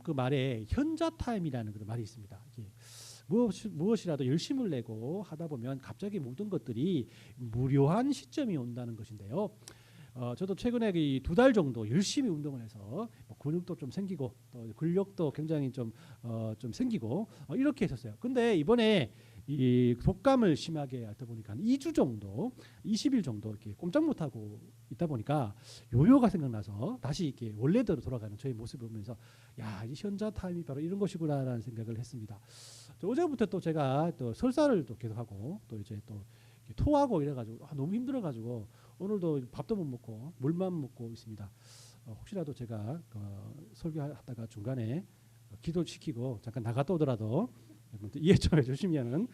그 말에 현자타임이라는 그런 말이 있습니다. 이게 무엇이라도 열심을 내고 하다 보면 갑자기 모든 것들이 무료한 시점이 온다는 것인데요. 저도 최근에 2달 정도 열심히 운동을 해서 근육도 좀 생기고 또 근력도 굉장히 좀 생기고 이렇게 했었어요. 근데 이번에 이 독감을 심하게 앓다 보니까 2주 정도, 20일 정도 이렇게 꼼짝 못하고 있다 보니까 요요가 생각나서 다시 이렇게 원래대로 돌아가는 저의 모습을 보면서 야, 이 현자 타임이 바로 이런 것이구나라는 생각을 했습니다. 어제부터 또 제가 또 설사를 또 계속하고 또 이제 또 토하고 이래가지고 너무 힘들어가지고 오늘도 밥도 못 먹고 물만 먹고 있습니다. 혹시라도 제가 설교하다가 중간에 기도시키고 잠깐 나갔다 오더라도 여러분들 이해 좀 해주시면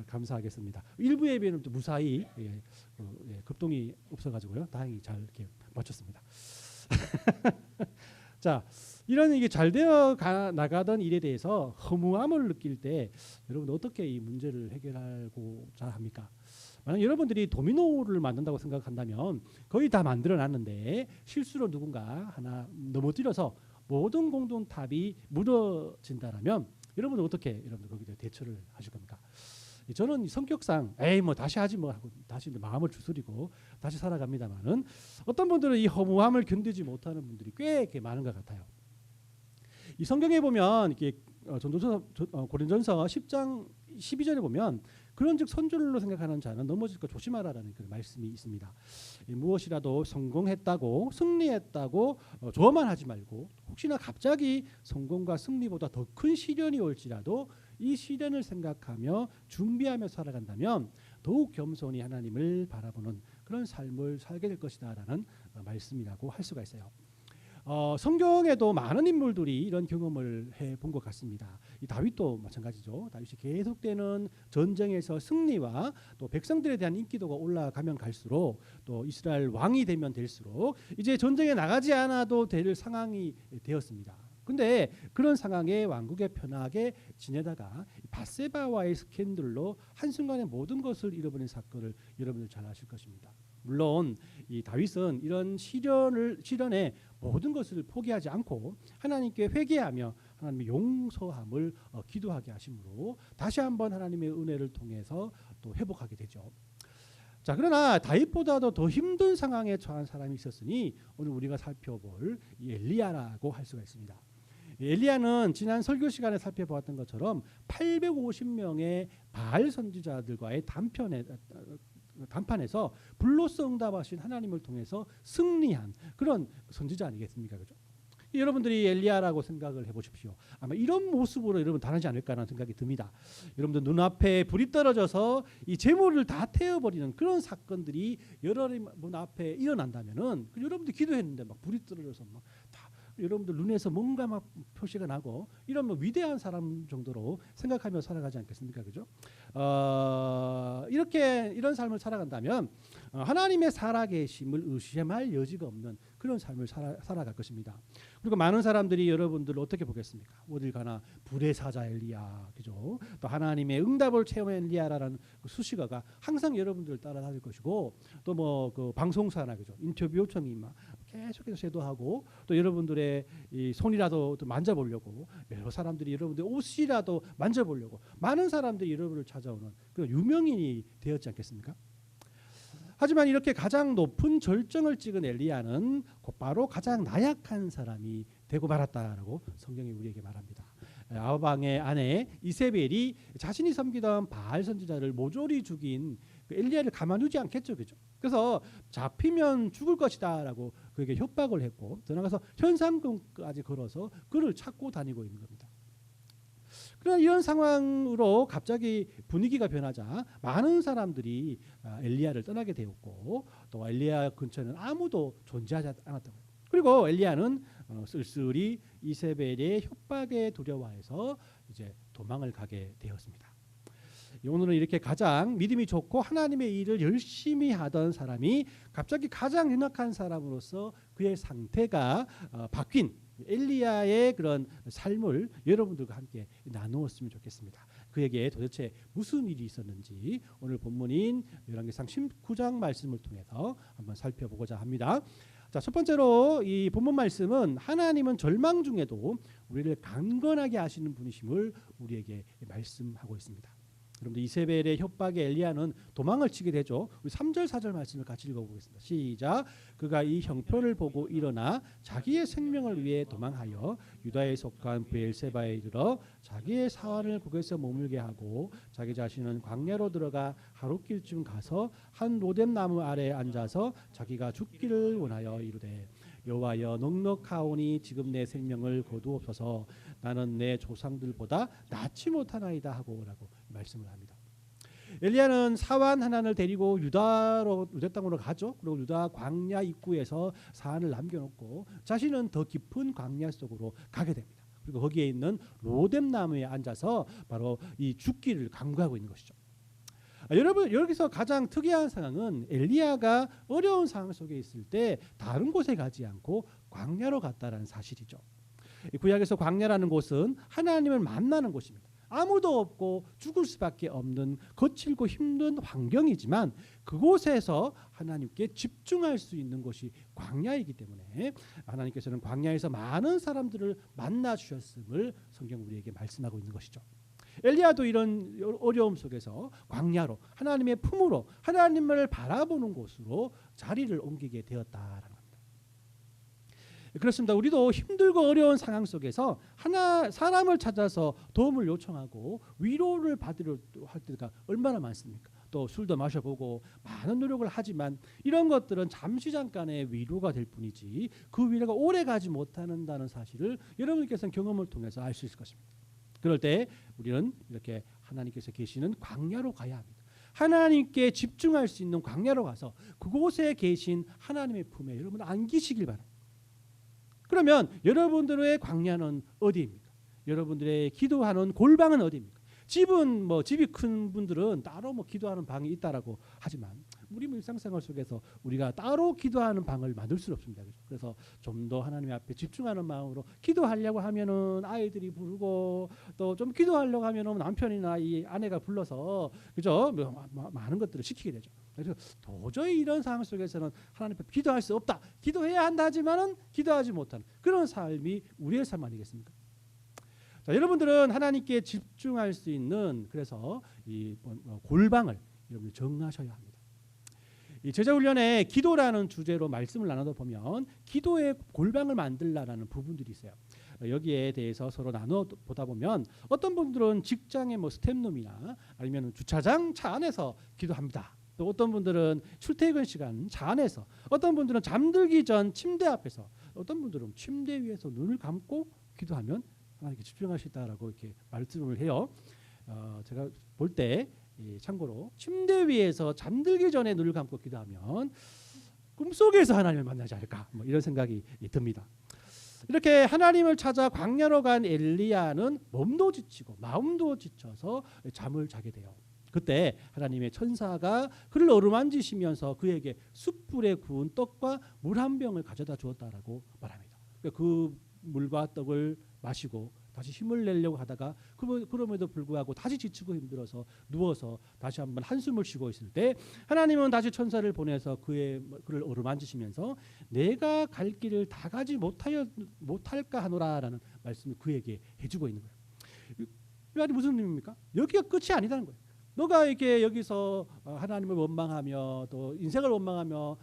감사하겠습니다. 일부 예배는 또 무사히 급동이 없어가지고요. 다행히 잘 이렇게 마쳤습니다. 자, 이런 이게 잘 되어 나가던 일에 대해서 허무함을 느낄 때 여러분 어떻게 이 문제를 해결하고자 합니까? 만약 여러분들이 도미노를 만든다고 생각한다면 거의 다 만들어놨는데 실수로 누군가 하나 넘어뜨려서 모든 공동탑이 무너진다라면 여러분은 어떻게 여러분들 거기에 대처를 하실 겁니까? 저는 성격상 에이 뭐 다시 하지 뭐 하고 다시 마음을 추스리고 다시 살아갑니다만은 어떤 분들은 이 허무함을 견디지 못하는 분들이 꽤 이렇게 많은 것 같아요. 이 성경에 보면 이렇게 고린전서 10장 12절에 보면 그런즉 선줄로 생각하는 자는 넘어질까 조심하라라는 그 말씀이 있습니다. 무엇이라도 성공했다고 승리했다고 좋아만 하지 말고 혹시나 갑자기 성공과 승리보다 더 큰 시련이 올지라도 이 시련을 생각하며 준비하며 살아간다면 더욱 겸손히 하나님을 바라보는 그런 삶을 살게 될 것이다라는 말씀이라고 할 수가 있어요. 성경에도 많은 인물들이 이런 경험을 해본 것 같습니다. 이 다윗도 마찬가지죠. 다윗이 계속되는 전쟁에서 승리와 또 백성들에 대한 인기도가 올라가면 갈수록 또 이스라엘 왕이 되면 될수록 이제 전쟁에 나가지 않아도 될 상황이 되었습니다. 근데 그런 상황에 왕국에 편하게 지내다가 밧세바와의 스캔들로 한순간에 모든 것을 잃어버린 사건을 여러분들 잘 아실 것입니다. 물론 이 다윗은 이런 시련에 모든 것을 포기하지 않고 하나님께 회개하며 하나님의 용서함을 기도하게 하심으로 다시 한번 하나님의 은혜를 통해서 또 회복하게 되죠. 자, 그러나 다윗보다도 더 힘든 상황에 처한 사람이 있었으니 오늘 우리가 살펴볼 이 엘리야라고 할 수가 있습니다. 엘리야는 지난 설교 시간에 살펴보았던 것처럼 850명의 바알 선지자들과의 단판에서 불로써 응답하신 하나님을 통해서 승리한 그런 선지자 아니겠습니까? 그죠? 여러분들이 엘리야라고 생각을 해보십시오. 아마 이런 모습으로 여러분 다르지 않을까라는 생각이 듭니다. 여러분들 눈앞에 불이 떨어져서 이 재물을 다 태워버리는 그런 사건들이 여러분 앞에 일어난다면은 여러분들 기도했는데 막 불이 떨어져서 막 다 여러분들 눈에서 뭔가 막 표시가 나고 이런 위대한 사람 정도로 생각하며 살아가지 않겠습니까? 그죠? 이렇게 이런 삶을 살아간다면 하나님의 살아계심을 의심할 여지가 없는 그런 삶을 살아갈 것입니다. 그리고 많은 사람들이 여러분들을 어떻게 보겠습니까? 어딜 가나 불의 사자 엘리야, 그죠? 또 하나님의 응답을 체험한 엘리야라는 그 수식어가 항상 여러분들을 따라다닐 것이고 또 뭐 그 방송사나 그죠? 인터뷰 요청이 막 계속해서 쇄도하고 또 여러분들의 이 손이라도 만져보려고 여러 사람들이 여러분들 옷이라도 만져보려고 많은 사람들이 여러분을 찾아오는 그런 유명인이 되었지 않겠습니까? 하지만 이렇게 가장 높은 절정을 찍은 엘리야는 곧바로 가장 나약한 사람이 되고 말았다라고 성경이 우리에게 말합니다. 아합왕의 아내 이세벨이 자신이 섬기던 바알 선지자를 모조리 죽인 그 엘리야를 가만히 두지 않겠죠, 그죠? 그래서 잡히면 죽을 것이다라고 그에게 협박을 했고 더 나아가서 현상금까지 걸어서 그를 찾고 다니고 있는 겁니다. 그러나 이런 상황으로 갑자기 분위기가 변하자 많은 사람들이 엘리야를 떠나게 되었고 또 엘리야 근처에는 아무도 존재하지 않았다고. 그리고 엘리야는 쓸쓸히 이세벨의 협박에 두려워해서 이제 도망을 가게 되었습니다. 오늘은 이렇게 가장 믿음이 좋고 하나님의 일을 열심히 하던 사람이 갑자기 가장 연약한 사람으로서 그의 상태가 바뀐 엘리야의 그런 삶을 여러분들과 함께 나누었으면 좋겠습니다. 그에게 도대체 무슨 일이 있었는지 오늘 본문인 열왕기상 19장 말씀을 통해서 한번 살펴보고자 합니다. 자, 첫 번째로 이 본문 말씀은 하나님은 절망 중에도 우리를 강건하게 하시는 분이심을 우리에게 말씀하고 있습니다. 여러분들 이세벨의 협박에 엘리야는 도망을 치게 되죠. 우리 3절 4절 말씀을 같이 읽어보겠습니다. 시작. 그가 이 형편을 보고 일어나 자기의 생명을 위해 도망하여 유다에 속한 브엘세바에 이르러 자기의 사환을 거기서 머물게 하고 자기 자신은 광야로 들어가 하룻길쯤 가서 한 로뎀 나무 아래에 앉아서 자기가 죽기를 원하여 이르되 여호와여 넉넉하오니 지금 내 생명을 거두옵소서 나는 내 조상들보다 낫지 못하나이다 하고라고 말씀을 합니다. 엘리야는 사환 하나를 데리고 유다 땅으로 가죠. 그리고 유다 광야 입구에서 사환을 남겨놓고 자신은 더 깊은 광야 속으로 가게 됩니다. 그리고 거기에 있는 로뎀 나무에 앉아서 바로 이 죽기를 간구하고 있는 것이죠. 여러분 여기서 가장 특이한 상황은 엘리야가 어려운 상황 속에 있을 때 다른 곳에 가지 않고 광야로 갔다라는 사실이죠. 구약에서 광야라는 곳은 하나님을 만나는 곳입니다. 아무도 없고 죽을 수밖에 없는 거칠고 힘든 환경이지만 그곳에서 하나님께 집중할 수 있는 곳이 광야이기 때문에 하나님께서는 광야에서 많은 사람들을 만나 주셨음을 성경 우리에게 말씀하고 있는 것이죠. 엘리야도 이런 어려움 속에서 광야로 하나님의 품으로 하나님을 바라보는 곳으로 자리를 옮기게 되었다라는 겁니다. 그렇습니다. 우리도 힘들고 어려운 상황 속에서 사람을 찾아서 도움을 요청하고 위로를 받으려 할 때가 얼마나 많습니까? 또 술도 마셔보고 많은 노력을 하지만 이런 것들은 잠시 잠깐의 위로가 될 뿐이지 그 위로가 오래 가지 못한다는 사실을 여러분께서는 경험을 통해서 알 수 있을 것입니다. 그럴 때 우리는 이렇게 하나님께서 계시는 광야로 가야 합니다. 하나님께 집중할 수 있는 광야로 가서 그곳에 계신 하나님의 품에 여러분 안기시길 바랍니다. 그러면 여러분들의 광야는 어디입니까? 여러분들의 기도하는 골방은 어디입니까? 집이 큰 분들은 따로 기도하는 방이 있다라고 하지만 우리 일상생활 속에서 우리가 따로 기도하는 방을 만들 수 없습니다. 그래서 좀 더 하나님 앞에 집중하는 마음으로 기도하려고 하면은 아이들이 부르고 또 좀 기도하려고 하면은 남편이나 이 아내가 불러서 그죠? 많은 것들을 시키게 되죠. 그래서 도저히 이런 상황 속에서는 하나님 앞에 기도할 수 없다. 기도해야 한다 하지만은 기도하지 못하는 그런 삶이 우리의 삶 아니겠습니까? 자, 여러분들은 하나님께 집중할 수 있는 그래서 이 골방을 여러분들 정하셔야 합니다. 이 제자훈련에 기도라는 주제로 말씀을 나누다 보면 기도의 골방을 만들라라는 부분들이 있어요. 여기에 대해서 서로 나눠 보다 보면 어떤 분들은 직장의 스텝룸이나 아니면 주차장 차 안에서 기도합니다. 또 어떤 분들은 출퇴근 시간 차 안에서, 어떤 분들은 잠들기 전 침대 앞에서, 어떤 분들은 침대 위에서 눈을 감고 기도하면 하나님께 집중할 수 있다라고 이렇게 말씀을 해요. 제가 볼 때 참고로 침대 위에서 잠들기 전에 눈을 감고 기도하면 꿈속에서 하나님을 만나지 않을까 이런 생각이 듭니다. 이렇게 하나님을 찾아 광야로 간 엘리야는 몸도 지치고 마음도 지쳐서 잠을 자게 돼요. 그때 하나님의 천사가 그를 어루만지시면서 그에게 숯불에 구운 떡과 물 한 병을 가져다 주었다라고 말합니다. 그 물과 떡을 마시고 다시 힘을 내려고 하다가 그럼에도 불구하고 다시 지치고 힘들어서 누워서 다시 한번 한숨을 쉬고 있을 때 하나님은 다시 천사를 보내서 그를 어루만지시면서 내가 갈 길을 다 가지 못할까 하노라라는 말씀을 그에게 해주고 있는 거예요. 이 말이 무슨 의미입니까? 여기가 끝이 아니다는 거예요. 너가 이렇게 여기서 하나님을 원망하며 또 인생을 원망하며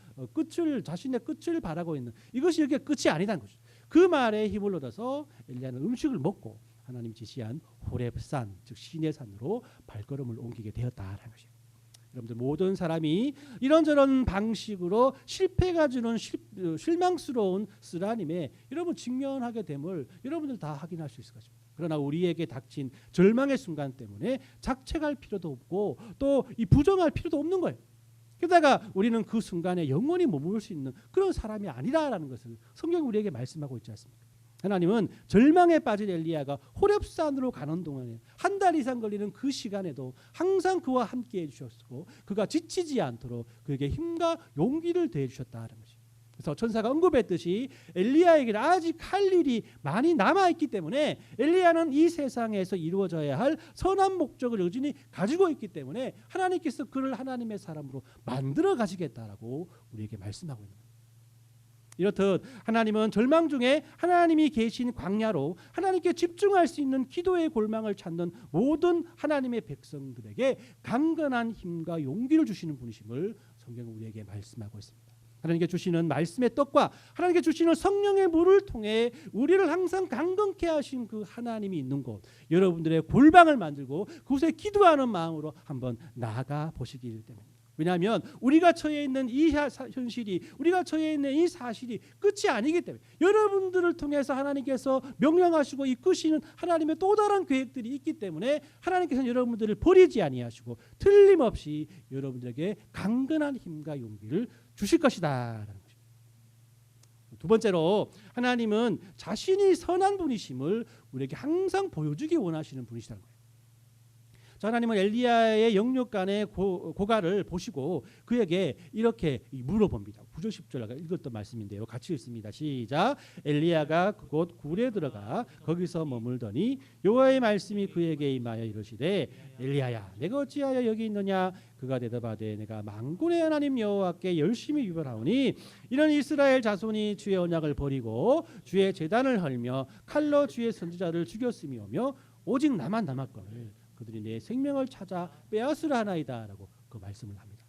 자신의 끝을 바라고 있는 이것이 여기가 끝이 아니다는 거죠. 그 말에 힘을 얻어서 엘리야는 음식을 먹고 하나님 지시한 호렙산 즉 시내 산으로 발걸음을 옮기게 되었다라는 것이에요. 여러분들 모든 사람이 이런저런 방식으로 실패가 주는 실망스러운 쓰라림에 여러분 직면하게 됨을 여러분들 다 확인할 수 있을 것입니다. 그러나 우리에게 닥친 절망의 순간 때문에 자책할 필요도 없고 또 이 부정할 필요도 없는 거예요. 게다가 우리는 그 순간에 영원히 머무를 수 있는 그런 사람이 아니라라는 것을 성경이 우리에게 말씀하고 있지 않습니까? 하나님은 절망에 빠진 엘리야가 호렙산으로 가는 동안에 한 달 이상 걸리는 그 시간에도 항상 그와 함께 해주셨고 그가 지치지 않도록 그에게 힘과 용기를 더해 주셨다는 것이. 그래서 천사가 언급했듯이 엘리야에게는 아직 할 일이 많이 남아있기 때문에 엘리야는 이 세상에서 이루어져야 할 선한 목적을 여전히 가지고 있기 때문에 하나님께서 그를 하나님의 사람으로 만들어 가시겠다라고 우리에게 말씀하고 있는 거예요. 이렇듯 하나님은 절망 중에 하나님이 계신 광야로 하나님께 집중할 수 있는 기도의 골망을 찾는 모든 하나님의 백성들에게 강건한 힘과 용기를 주시는 분이심을 성경은 우리에게 말씀하고 있습니다. 하나님께 주시는 말씀의 떡과 하나님께 주시는 성령의 물을 통해 우리를 항상 강건케 하신 그 하나님이 있는 곳, 여러분들의 골방을 만들고 그곳에 기도하는 마음으로 한번 나아가 보시길 때문입니다. 왜냐하면 우리가 처해 있는 이 현실이, 우리가 처해 있는 이 사실이 끝이 아니기 때문에 여러분들을 통해서 하나님께서 명령하시고 이끄시는 하나님의 또 다른 계획들이 있기 때문에 하나님께서는 여러분들을 버리지 아니하시고 틀림없이 여러분들에게 강건한 힘과 용기를 주실 것이다라는 것입니다. 두 번째로 하나님은 자신이 선한 분이심을 우리에게 항상 보여주기 원하시는 분이시라는 거예요. 하나님은 엘리야의 영육간의 고갈을 보시고 그에게 이렇게 물어봅니다. 9절 10절 읽었던 말씀인데요. 같이 읽습니다. 시작. 엘리야가 그곳 굴에 들어가 거기서 머물더니 여호와의 말씀이 그에게 임하여 이르시되 엘리야야 내가 어찌하여 여기 있느냐. 그가 대답하되 내가 만군의 하나님 여호와께 열심히 유별하오니 이는 이스라엘 자손이 주의 언약을 버리고 주의 제단을 헐며 칼로 주의 선지자를 죽였음이오며 오직 나만 남았거늘 그들이 내 생명을 찾아 빼앗으려 하나이다라고 그 말씀을 합니다.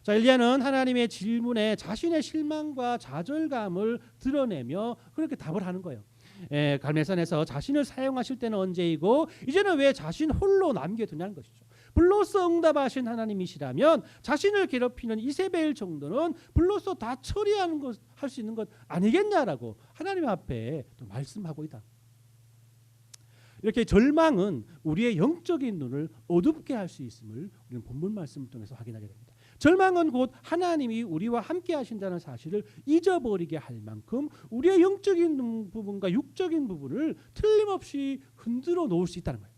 자, 엘리야는 하나님의 질문에 자신의 실망과 좌절감을 드러내며 그렇게 답을 하는 거예요. 갈멜산에서 자신을 사용하실 때는 언제이고 이제는 왜 자신 홀로 남겨두냐는 것이죠. 불로써 응답하신 하나님이시라면 자신을 괴롭히는 이세벨 정도는 불로써 다 처리하는 것, 할 수 있는 것 아니겠냐라고 하나님 앞에 또 말씀하고 있다. 이렇게 절망은 우리의 영적인 눈을 어둡게 할 수 있음을 우리는 본문 말씀을 통해서 확인하게 됩니다. 절망은 곧 하나님이 우리와 함께 하신다는 사실을 잊어버리게 할 만큼 우리의 영적인 부분과 육적인 부분을 틀림없이 흔들어 놓을 수 있다는 거예요.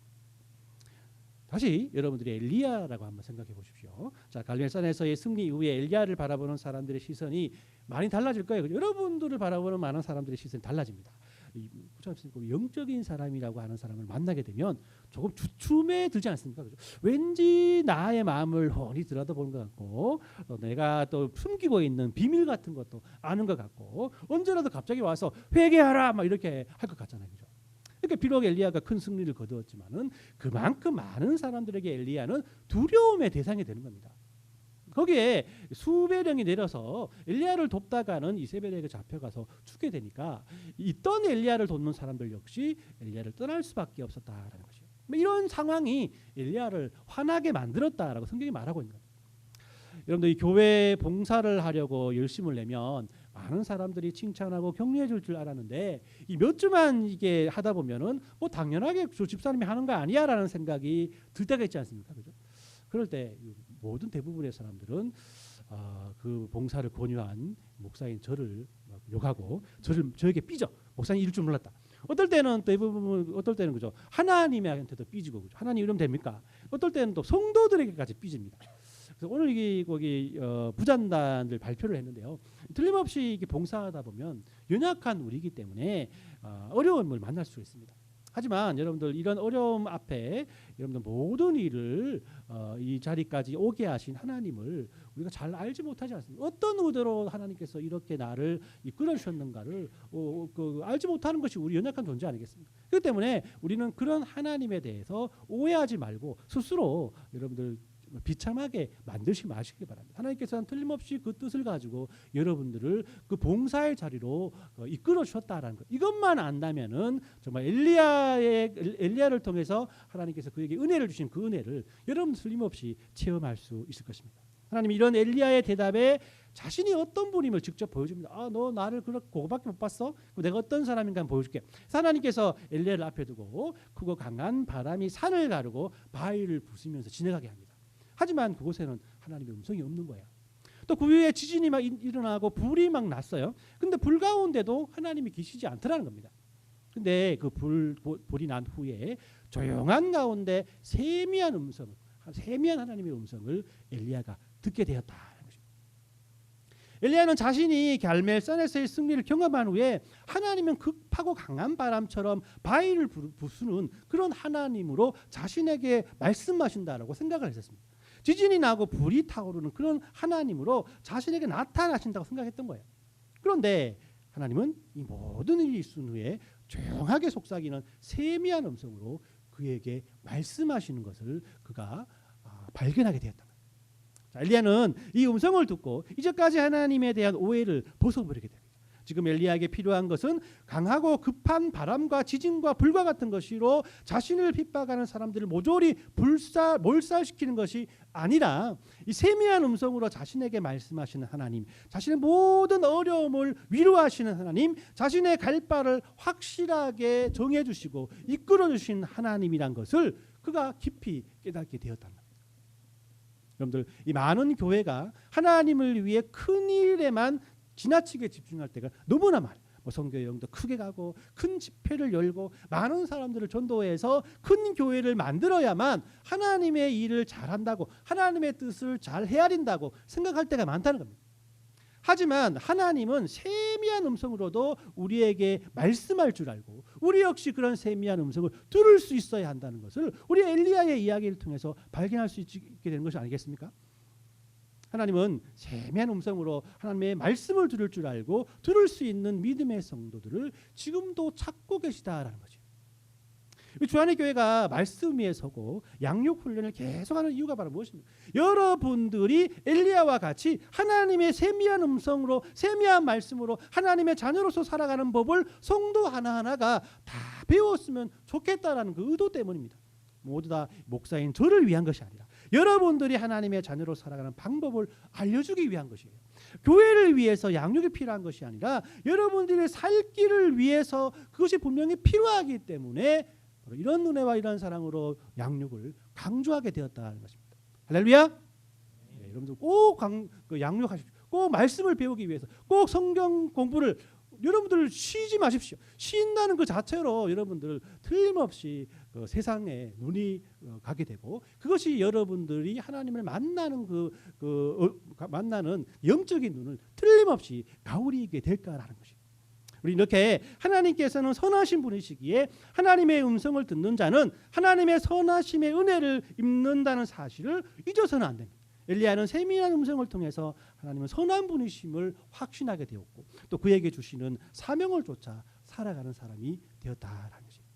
다시 여러분들이 엘리야라고 한번 생각해 보십시오. 자, 갈멜산에서의 승리 이후에 엘리야를 바라보는 사람들의 시선이 많이 달라질 거예요. 여러분들을 바라보는 많은 사람들의 시선이 달라집니다. 영적인 사람이라고 하는 사람을 만나게 되면 조금 주춤해 들지 않습니까? 그렇죠? 왠지 나의 마음을 훤히 들여다보는 것 같고 내가 또 숨기고 있는 비밀 같은 것도 아는 것 같고 언제라도 갑자기 와서 회개하라 막 이렇게 할 것 같잖아요. 그렇죠? 그러니까 비록 엘리야가 큰 승리를 거두었지만은 그만큼 많은 사람들에게 엘리야는 두려움의 대상이 되는 겁니다. 거기에 수배령이 내려서 엘리야를 돕다가는 이세벨에게 잡혀가서 죽게 되니까 있던 엘리야를 돕는 사람들 역시 엘리야를 떠날 수밖에 없었다라는 것이죠. 이런 상황이 엘리야를 화나게 만들었다라고 성경이 말하고 있는 겁니다. 여러분들 이 교회 봉사를 하려고 열심을 내면 많은 사람들이 칭찬하고 격려해 줄 줄 알았는데 이 몇 주만 이게 하다 보면은 뭐 당연하게 저 집사님이 하는 거 아니야라는 생각이 들 때가 있지 않습니까? 그죠? 그럴 때 모든 대부분의 사람들은 그 봉사를 권유한 목사인 저를 욕하고 저에게 삐져. 목사님 이럴 줄 몰랐다. 어떨 때는 대부분 어떨 때는 그죠? 하나님한테도 삐지고 그죠? 하나님 이러면 됩니까? 어떨 때는 또 성도들에게까지 삐집니다. 그래서 오늘 거기 부잔단들 발표를 했는데요. 틀림없이 이게 봉사하다 보면 연약한 우리이기 때문에 어려움을 만날 수 있습니다. 하지만 여러분들 이런 어려움 앞에 여러분들 모든 일을 이 자리까지 오게 하신 하나님을 우리가 잘 알지 못하지 않습니까? 어떤 의도로 하나님께서 이렇게 나를 이끌어 주셨는가를 알지 못하는 것이 우리 연약한 존재 아니겠습니까? 그렇기 때문에 우리는 그런 하나님에 대해서 오해하지 말고 스스로 여러분들 비참하게 만들지 마시기 바랍니다. 하나님께서는 틀림없이 그 뜻을 가지고 여러분들을 그 봉사의 자리로 이끌어 주셨다라는 것. 이것만 안다면은 정말 엘리야를 통해서 하나님께서 그에게 은혜를 주신 그 은혜를 여러분 틀림없이 체험할 수 있을 것입니다. 하나님이 이런 엘리야의 대답에 자신이 어떤 분임을 직접 보여줍니다. 너 나를 그렇게 그거밖에 못 봤어? 내가 어떤 사람인가 보여줄게. 하나님께서 엘리야를 앞에 두고 크고 강한 바람이 산을 가르고 바위를 부수면서 지나가게 합니다. 하지만 그곳에는 하나님의 음성이 없는 거예요. 또 그 위에 지진이 막 일어나고 불이 막 났어요. 근데 불 가운데도 하나님이 계시지 않더라는 겁니다. 근데 그 불이 난 후에 조용한 가운데 세미한 하나님의 음성을 엘리야가 듣게 되었다. 엘리야는 자신이 갈멜산에서의 승리를 경험한 후에 하나님은 급하고 강한 바람처럼 바위를 부수는 그런 하나님으로 자신에게 말씀하신다라고 생각을 했었습니다. 지진이 나고 불이 타오르는 그런 하나님으로 자신에게 나타나신다고 생각했던 거예요. 그런데 하나님은 이 모든 일이 있은 후에 조용하게 속삭이는 세미한 음성으로 그에게 말씀하시는 것을 그가 발견하게 되었다. 자, 엘리야는 이 음성을 듣고 이제까지 하나님에 대한 오해를 벗어버리게 됩니다. 지금 엘리야에게 필요한 것은 강하고 급한 바람과 지진과 불과 같은 것으로 자신을 핍박하는 사람들을 모조리 몰살시키는 것이 아니라 이 세미한 음성으로 자신에게 말씀하시는 하나님, 자신의 모든 어려움을 위로하시는 하나님, 자신의 갈 바를 확실하게 정해주시고 이끌어주신 하나님이란 것을 그가 깊이 깨닫게 되었단 말입니다. 여러분들, 이 많은 교회가 하나님을 위해 큰 일에만 지나치게 집중할 때가 너무나 많아요. 성교 여행도 크게 가고 큰 집회를 열고 많은 사람들을 전도해서 큰 교회를 만들어야만 하나님의 일을 잘한다고, 하나님의 뜻을 잘 헤아린다고 생각할 때가 많다는 겁니다. 하지만 하나님은 세미한 음성으로도 우리에게 말씀할 줄 알고 우리 역시 그런 세미한 음성을 들을 수 있어야 한다는 것을 우리 엘리야의 이야기를 통해서 발견할 수 있게 되는 것이 아니겠습니까? 하나님은 세미한 음성으로 하나님의 말씀을 들을 줄 알고 들을 수 있는 믿음의 성도들을 지금도 찾고 계시다라는 거죠. 주안의 교회가 말씀 위에 서고 양육 훈련을 계속하는 이유가 바로 무엇입니까? 여러분들이 엘리야와 같이 하나님의 세미한 음성으로, 세미한 말씀으로 하나님의 자녀로서 살아가는 법을 성도 하나하나가 다 배웠으면 좋겠다라는 그 의도 때문입니다. 모두 다 목사인 저를 위한 것이 아니라 여러분들이 하나님의 자녀로 살아가는 방법을 알려주기 위한 것이에요. 교회를 위해서 양육이 필요한 것이 아니라 여러분들의 살 길을 위해서 그것이 분명히 필요하기 때문에 바로 이런 은혜와 이런 사랑으로 양육을 강조하게 되었다는 것입니다. 할렐루야. 네, 여러분들 꼭 양육하십시오. 꼭 말씀을 배우기 위해서 꼭 성경 공부를 여러분들 쉬지 마십시오. 쉰다는 그 자체로 여러분들 틀림없이 세상에 눈이 가게 되고 그것이 여러분들이 하나님을 만나는 만나는 영적인 눈을 틀림없이 가우리게 될까라는 것입니다. 우리 이렇게 하나님께서는 선하신 분이시기에 하나님의 음성을 듣는 자는 하나님의 선하심의 은혜를 입는다는 사실을 잊어서는 안 됩니다. 엘리야는 세미한 음성을 통해서 하나님은 선한 분이심을 확신하게 되었고 또 그에게 주시는 사명을 쫓아 살아가는 사람이 되었다라는 것입니다.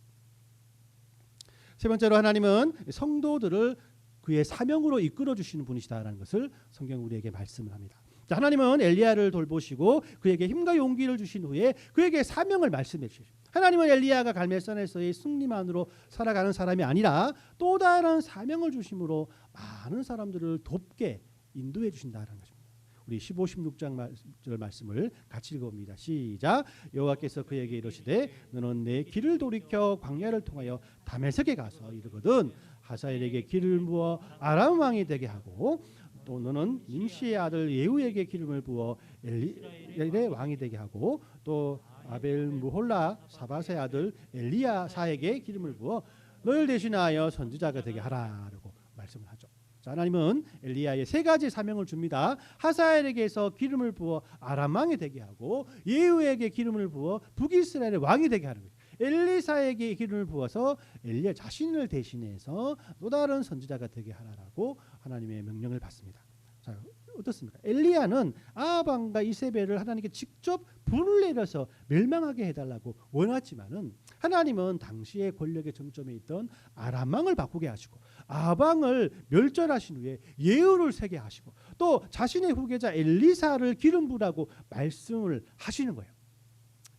세 번째로 하나님은 성도들을 그의 사명으로 이끌어 주시는 분이시다라는 것을 성경 우리에게 말씀을 합니다. 하나님은 엘리야를 돌보시고 그에게 힘과 용기를 주신 후에 그에게 사명을 말씀해 주십니다. 하나님은 엘리야가 갈멜산에서의 승리만으로 살아가는 사람이 아니라 또 다른 사명을 주심으로 많은 사람들을 돕게 인도해 주신다는 것입니다. 우리 15, 16장 말씀을 같이 읽어봅니다. 시작. 여호와께서 그에게 이르시되 너는 내 길을 돌이켜 광야를 통하여 다메섹에 가서 이르거든 하사엘에게 길을 부어 아람 왕이 되게 하고 또 너는 nim시의 아들 예후에게 기름을 부어 엘리엘의 왕이 되게 하고 또 아벨 무홀라 사밧의 아들 엘리야사에게 기름을 부어 너를 대신하여 선지자가 되게 하라라고 말씀을 하죠. 자, 하나님은 엘리야의 세 가지 사명을 줍니다. 하사엘에게서 기름을 부어 아람 왕이 되게 하고 예후에게 기름을 부어 북이스라엘의 왕이 되게 하는 거예요. 엘리사에게 기름을 부어서 엘리야 자신을 대신해서 또 다른 선지자가 되게 하라라고 하나님의 명령을 받습니다. 자, 어떻습니까? 엘리야는 아합과 이세벨을 하나님께 직접 불을 내려서 멸망하게 해달라고 원했지만은 하나님은 당시의 권력의 정점에 있던 아람 왕을 바꾸게 하시고 아합 왕을 멸절하신 후에 예후를 세게 하시고 또 자신의 후계자 엘리사를 기름 부라고 말씀을 하시는 거예요.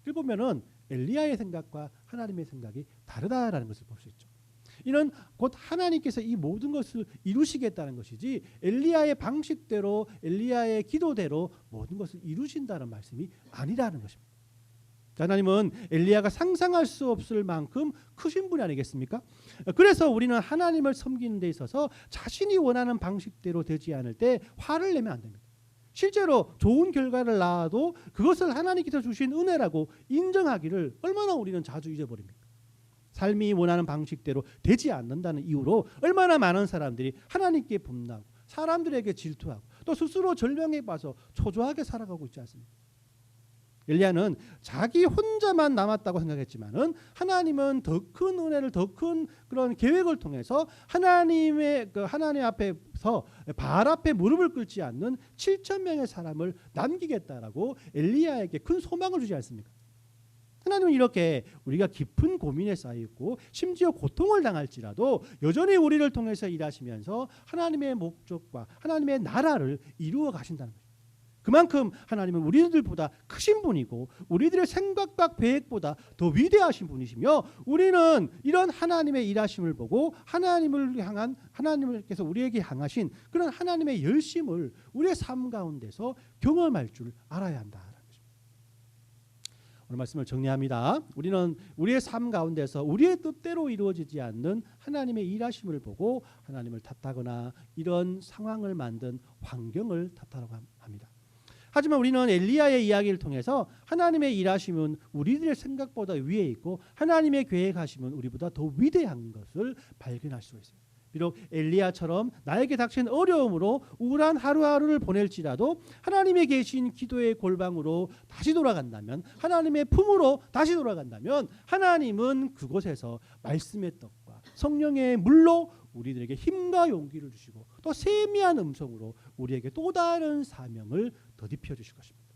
그 보면은 엘리야의 생각과 하나님의 생각이 다르다라는 것을 볼 수 있죠. 이는 곧 하나님께서 이 모든 것을 이루시겠다는 것이지 엘리야의 방식대로 엘리야의 기도대로 모든 것을 이루신다는 말씀이 아니라는 것입니다. 하나님은 엘리야가 상상할 수 없을 만큼 크신 분이 아니겠습니까? 그래서 우리는 하나님을 섬기는 데 있어서 자신이 원하는 방식대로 되지 않을 때 화를 내면 안 됩니다. 실제로 좋은 결과를 낳아도 그것을 하나님께서 주신 은혜라고 인정하기를 얼마나 우리는 자주 잊어버립니까? 삶이 원하는 방식대로 되지 않는다는 이유로 얼마나 많은 사람들이 하나님께 분노하고 사람들에게 질투하고 또 스스로 절명에 빠져 초조하게 살아가고 있지 않습니까? 엘리야는 자기 혼자만 남았다고 생각했지만은 하나님은 더 큰 은혜를, 더 큰 그런 계획을 통해서 하나님 앞에서 바알 앞에 무릎을 꿇지 않는 7천 명의 사람을 남기겠다라고 엘리야에게 큰 소망을 주지 않습니까? 하나님은 이렇게 우리가 깊은 고민에 쌓여 있고 심지어 고통을 당할지라도 여전히 우리를 통해서 일하시면서 하나님의 목적과 하나님의 나라를 이루어 가신다는 거죠. 그만큼 하나님은 우리들보다 크신 분이고 우리들의 생각과 계획보다 더 위대하신 분이시며 우리는 이런 하나님의 일하심을 보고 하나님께서 우리에게 향하신 그런 하나님의 열심을 우리의 삶 가운데서 경험할 줄 알아야 한다. 오늘 말씀을 정리합니다. 우리는 우리의 삶 가운데서 우리의 뜻대로 이루어지지 않는 하나님의 일하심을 보고 하나님을 탓하거나 이런 상황을 만든 환경을 탓하라고 합니다. 하지만 우리는 엘리야의 이야기를 통해서 하나님의 일하심은 우리들의 생각보다 위에 있고 하나님의 계획하심은 우리보다 더 위대한 것을 발견할 수가 있습니다. 비록 엘리야처럼 나에게 닥친 어려움으로 우울한 하루하루를 보낼지라도 하나님의 계신 기도의 골방으로 다시 돌아간다면, 하나님의 품으로 다시 돌아간다면 하나님은 그곳에서 말씀의 떡과 성령의 물로 우리들에게 힘과 용기를 주시고 또 세미한 음성으로 우리에게 또 다른 사명을 더딥혀 주실 것입니다.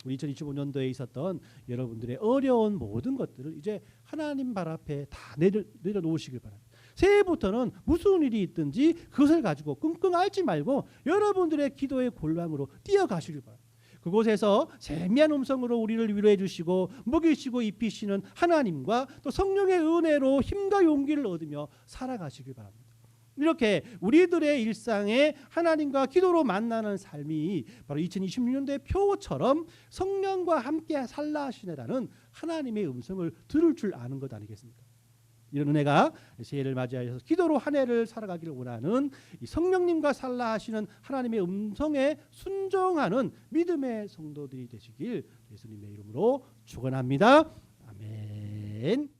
우리 2025년도에 있었던 여러분들의 어려운 모든 것들을 이제 하나님 발 앞에 다 내려놓으시길 바랍니다. 새해부터는 무슨 일이 있든지 그것을 가지고 끙끙 앓지 말고 여러분들의 기도의 골방으로 뛰어가시길 바랍니다. 그곳에서 세미한 음성으로 우리를 위로해 주시고 먹이시고 입히시는 하나님과 또 성령의 은혜로 힘과 용기를 얻으며 살아가시길 바랍니다. 이렇게 우리들의 일상에 하나님과 기도로 만나는 삶이 바로 2026년도의 표처럼 성령과 함께 살라 하시네라는 하나님의 음성을 들을 줄 아는 것 아니겠습니까? 이런 은혜가 새해를 맞이하여서 기도로 한 해를 살아가기를 원하는 이 성령님과 살라 하시는 하나님의 음성에 순종하는 믿음의 성도들이 되시길 예수님의 이름으로 축원합니다. 아멘.